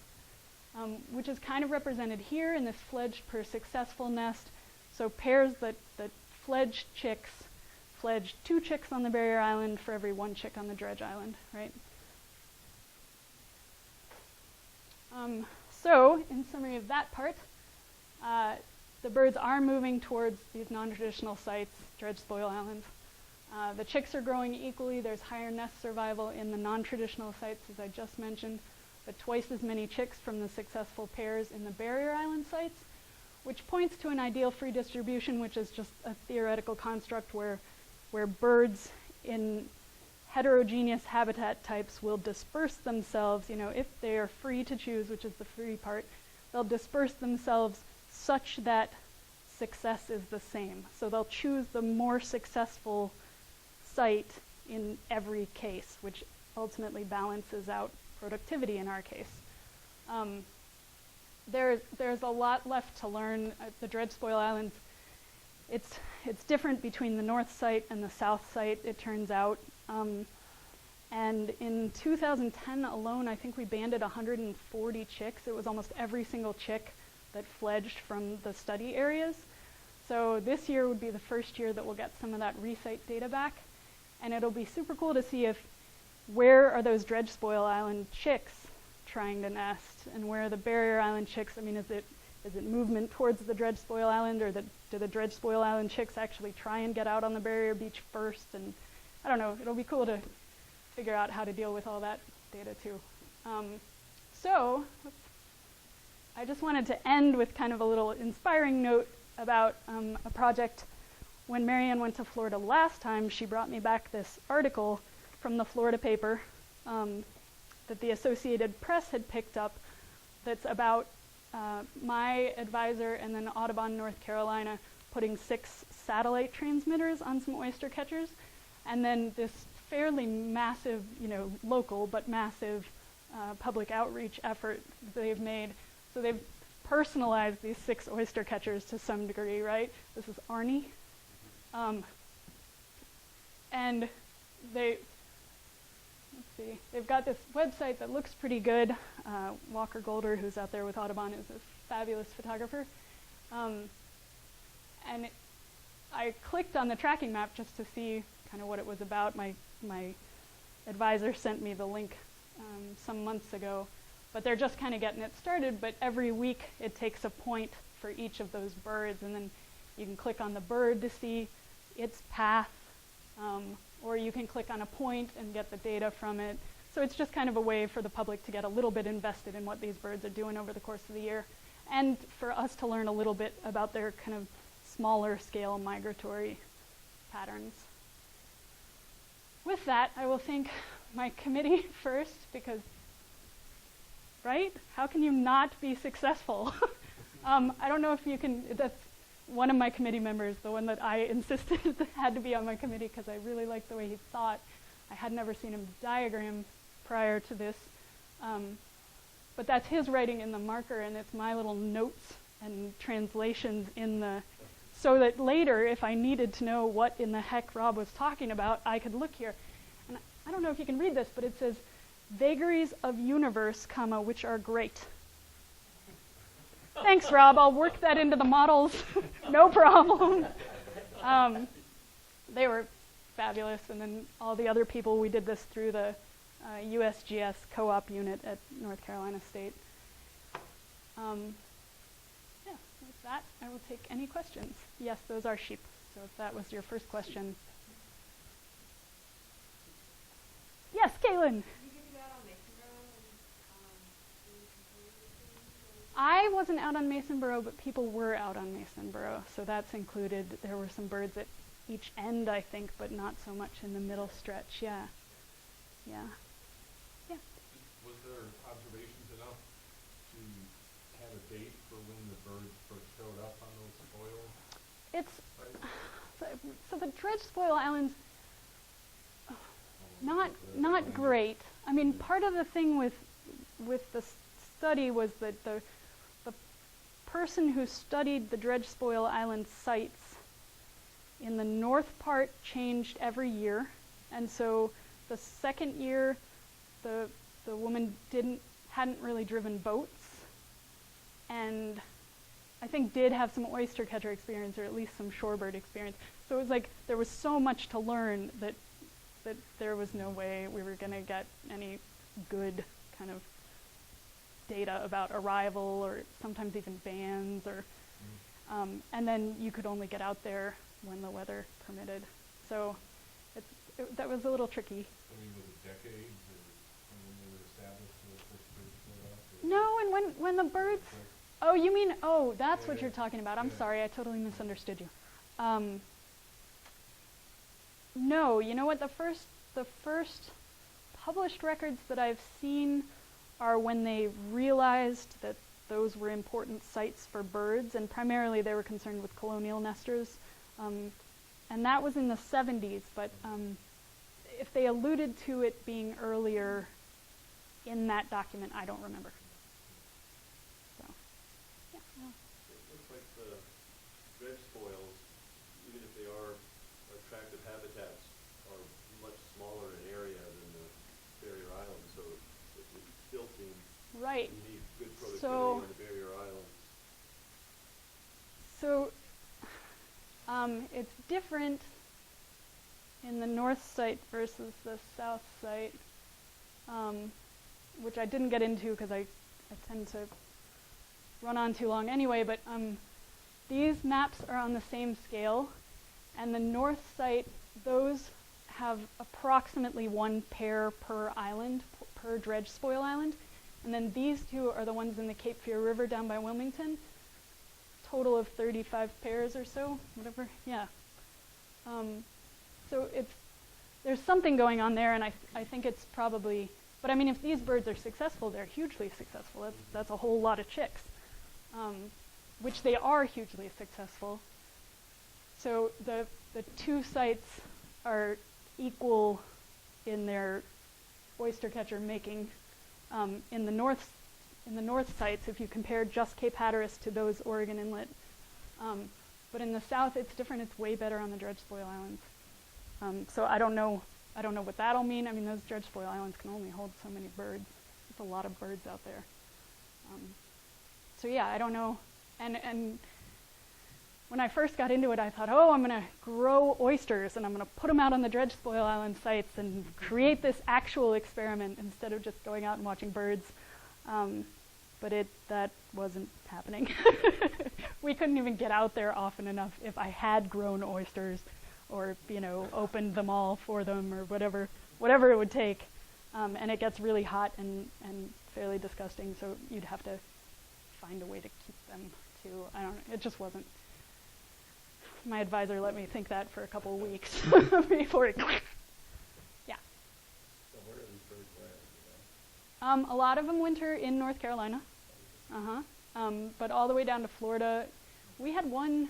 which is kind of represented here in this fledged per successful nest. So pairs that fledged chicks fledged 2 chicks on the barrier island for every 1 chick on the dredge island, right? So, in summary of that part, the birds are moving towards these non-traditional sites, dredge spoil islands. The chicks are growing equally. There's higher nest survival in the non-traditional sites, as I just mentioned, but twice as many chicks from the successful pairs in the barrier island sites, which points to an ideal free distribution, which is just a theoretical construct where birds in heterogeneous habitat types will disperse themselves, you know, if they are free to choose, which is the free part, they'll disperse themselves such that success is the same. So they'll choose the more successful site in every case, which ultimately balances out productivity in our case. There's a lot left to learn at the dredge spoil islands. It's different between the north site and the south site, it turns out. And in 2010 alone, I think we banded 140 chicks. It was almost every single chick that fledged from the study areas. So this year would be the first year that we'll get some of that resite data back. And it'll be super cool to see where are those dredge spoil island chicks trying to nest, and where are the barrier island chicks? I mean, is it movement towards the dredge spoil island, or do the dredge spoil island chicks actually try and get out on the barrier beach first? And I don't know, it'll be cool to figure out how to deal with all that data too. So I just wanted to end with kind of a little inspiring note about a project. When Marianne went to Florida last time, she brought me back this article from the Florida paper that the Associated Press had picked up that's about my advisor and then Audubon, North Carolina, putting 6 satellite transmitters on some oystercatchers, and then this fairly massive, you know, local but massive public outreach effort they've made. So they've personalized these 6 oystercatchers to some degree, right? This is Arnie. And they've got this website that looks pretty good. Walker Golder, who's out there with Audubon, is a fabulous photographer. And I clicked on the tracking map just to see kind of what it was about. My advisor sent me the link some months ago, but they're just kind of getting it started. But every week it takes a point for each of those birds, and then you can click on the bird to see its path, or you can click on a point and get the data from it. So it's just kind of a way for the public to get a little bit invested in what these birds are doing over the course of the year, and for us to learn a little bit about their kind of smaller scale migratory patterns. With that, I will thank my committee first, because, right? How can you not be successful? I don't know if you can, that's one of my committee members, the one that I insisted had to be on my committee because I really liked the way he thought. I had never seen him diagram prior to this. But that's his writing in the marker, and it's my little notes and translations in the, so that later, if I needed to know what in the heck Rob was talking about, I could look here. And I don't know if you can read this, but it says, vagaries of universe, comma, which are great. Thanks, Rob. I'll work that into the models. No problem. They were fabulous. And then all the other people, we did this through the USGS co-op unit at North Carolina State. Yeah, with that, I will take any questions. Yes, those are sheep. So if that was your first question. Yes, Caitlin. I wasn't out on Mason Burrow, but people were out on Mason Burrow, so that's included. There were some birds at each end, I think, but not so much in the middle stretch. Yeah. Yeah. Yeah. Was there observations enough to have a date for when the birds first showed up on those spoils? So the dredge spoil islands, not great. I mean, part of the thing with the study was that the person who studied the dredge spoil island sites in the north part changed every year, and so the second year the woman hadn't really driven boats, and I think did have some oystercatcher experience, or at least some shorebird experience. So it was like there was so much to learn that there was no way we were going to get any good kind of data about arrival, or sometimes even bands, or and then you could only get out there when the weather permitted. So that was a little tricky. I mean, was it decades, or when they were established when the first birds showed up? No, and when the birds. Oh, you mean, that's what you're talking about. I'm sorry, I totally misunderstood you. No, you know what, the first published records that I've seen are when they realized that those were important sites for birds, and primarily they were concerned with colonial nesters. And that was in the 70s, but if they alluded to it being earlier in that document, I don't remember. So, yeah. It looks like the dredge spoils, even if they are attractive habitats, are much smaller in area than the barrier islands, so it would still seem Right. you need good productivity So, on the barrier islands. So it's different in the north site versus the south site, which I didn't get into because I tend to run on too long anyway, but these maps are on the same scale, and the north site, those have approximately one pair per island, per dredge spoil island, and then these two are the ones in the Cape Fear River down by Wilmington. Total of 35 pairs or so, whatever, yeah. So there's something going on there, and I think it's probably, but I mean, if these birds are successful, they're hugely successful. That's a whole lot of chicks, which they are hugely successful. So the two sites are equal in their oystercatcher making. In the north sites, if you compare just Cape Hatteras to those Oregon Inlet. But in the south, it's different. It's way better on the dredge spoil islands. So I don't know what that'll mean. I mean, those dredge spoil islands can only hold so many birds. There's a lot of birds out there. So yeah, I don't know. And when I first got into it, I thought, I'm going to grow oysters, and I'm going to put them out on the dredge spoil island sites and create this actual experiment instead of just going out and watching birds. But that wasn't happening. We couldn't even get out there often enough if I had grown oysters, or opened them all for them, or whatever it would take. And it gets really hot and fairly disgusting, so you'd have to find a way to keep them too. I don't know. It just wasn't. My advisor let me think that for a couple of weeks before it. Yeah. So where are these birds at? A lot of them winter in North Carolina. But all the way down to Florida. We had a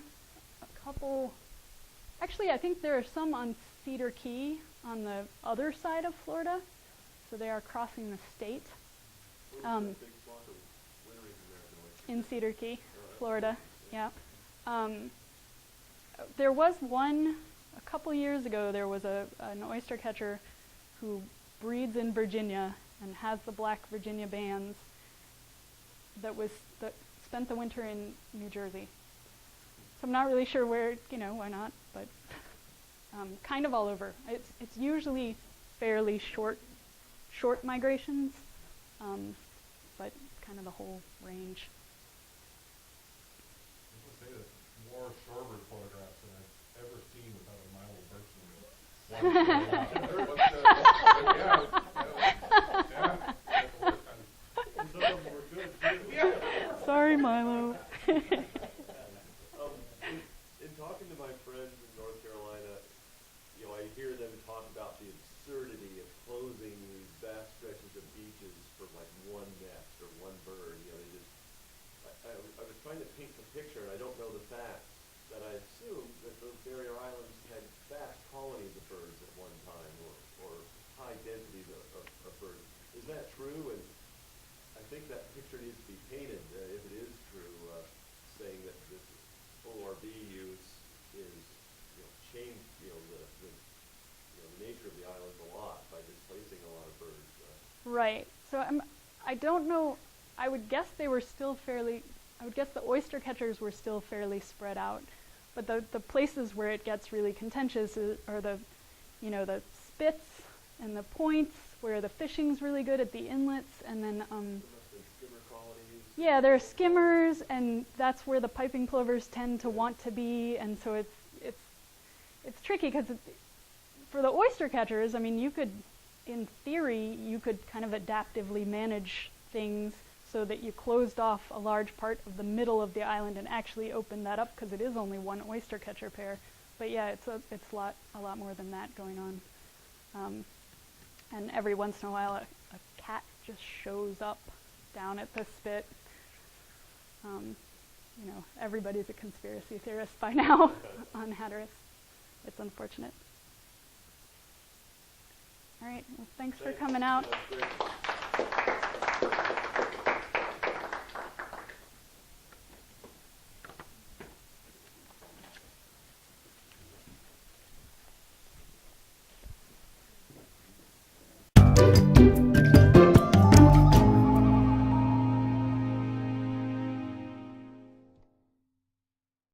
couple. Actually, I think there are some on Cedar Key on the other side of Florida. So they are crossing the state. Big flock of wintering American oysters. In Cedar Key, Florida. Yeah. There was one, a couple years ago, there was an oystercatcher who breeds in Virginia and has the black Virginia bands that spent the winter in New Jersey. So I'm not really sure where, why not, but kind of all over. It's usually fairly short migrations, but kind of the whole range. I was going to say that more shorebird photographs than I've ever Sorry, Milo. In talking to my friends in North Carolina, I hear them talk about the absurdity of closing these vast stretches of beaches for like one nest or one bird. They just. I was trying to paint the picture, and I don't know the facts, that I assume that those barrier islands had vast colonies of birds at one time, or high densities of birds. Is that true? And I think that picture needs to be painted, if it is true, saying that this ORB use is, changed, the nature of the islands a lot by displacing a lot of birds. Right. So I don't know. I would guess they were still fairly. I would guess the oystercatchers were still fairly spread out, but the places where it gets really contentious are the spits and the points where the fishing's really good at the inlets, and then Skimmer colonies. yeah, there are skimmers, and that's where the piping plovers tend to want to be, and so it's tricky because for the oystercatchers, I mean, you could, in theory, you could kind of adaptively manage things so that you closed off a large part of the middle of the island and actually opened that up, because it is only one oystercatcher pair. But yeah, it's a lot more than that going on. And every once in a while, a cat just shows up down at the spit. Everybody's a conspiracy theorist by now on Hatteras. It's unfortunate. All right, well, thanks for coming out. That's great.